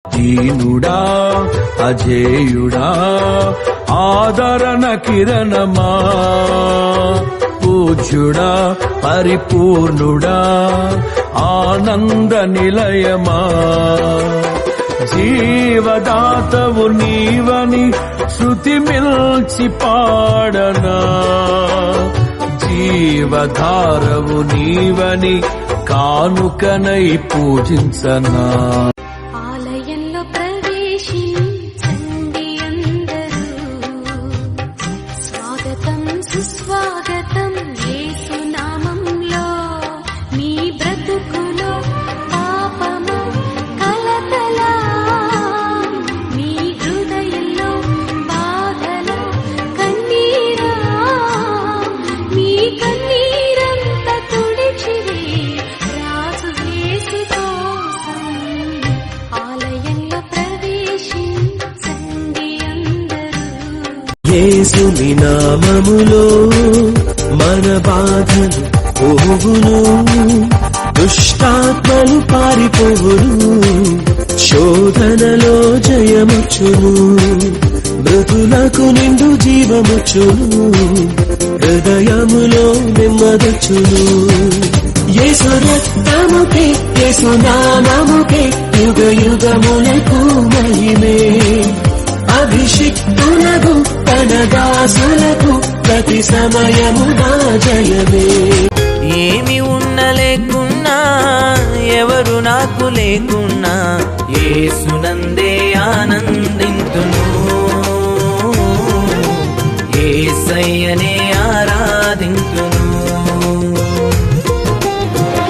దీనుడా అజేయుడా ఆదరణ కిరణమా, పూజ్యుడా పరిపూర్ణుడా ఆనంద నిలయమా, జీవదాతవు నీవని శృతి మిల్చి పాడనా, జీవధారవు నీవని కానుకనై పూజించనా. ఆలయంలో ప్రవేశించండి అందరూ, స్వాగతం సుస్వాగతం యేసు నామంలో. మీ బ్రతుకులో పాపము కలతల, మీ హృదయంలో బాధల కన్నీరా, మీ కన్నీరంతా తుడిచివే రాజు యేసు కోసం. ఆలయంలో ప్రవేశించండి అందరూ. యేసుని నామములో మన బాధలు పోవును, దుష్టాత్మలు పారిపోవును, శోధనలో జయముచ్చును, మృతులకు నిండు జీవముచ్చును, హృదయములో నెమ్మదొచ్చును. యేసు రక్తముకే యేసు నామముకే యుగ యుగములకు మహిమే, అభిషిక్తులకు తన దాసులకు ప్రతి సమయమునా జయమే. ఏమి ఉన్న లేకున్నా ఎవరు నాకు లేకున్నా యేసునందే ఆనందింతును, యేసయ్యనే ఆరాధింతును,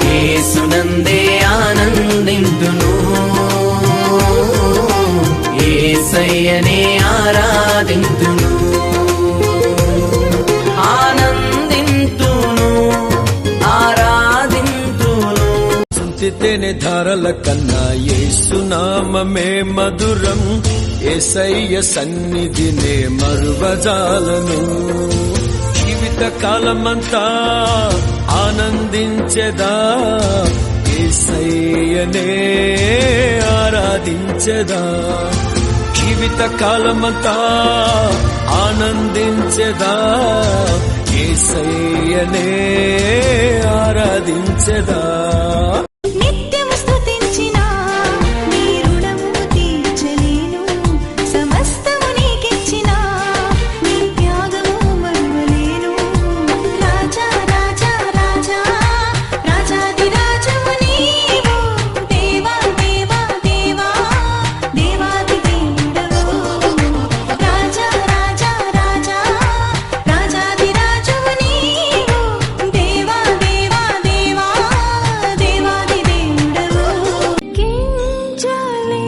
యేసునందే ఆనందింతును, యేసయ్యనే ఆరాధింతును, ఆనందింతును, ఆరాధింతును. సుంచితేనే ధారల కన్నా యేసునామమే మధురం, యేసయ్య సన్నిధినే మరువజాలను. జీవిత కాలమంతా ఆనందించెదా, యేసయ్యనే ఆరాధించెదా, జీవిత కాలమంతా ఆనందించెదా, యేసయ్యనే ఆరాధించెదా. నిత్యము స్తుతించినా నీ రుణము తీర్చలేను, సమస్తము నీకిచ్చినా నీ త్యాగము మరువలేను. రాజా రాజా రాజా రాజాది రాజము నీవు, దేవా దేవా దేవా దేవాది దేవుడవు. రాజా రాజా రాజా రాజాది రాజము నీవు, దేవా దేవా దేవా దేవాది దేవుడవు. కించలేని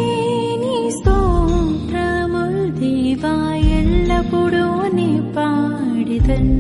స్తోత్రముల్ దేవా ఎల్లప్పుడూ నీ పాడిదన్.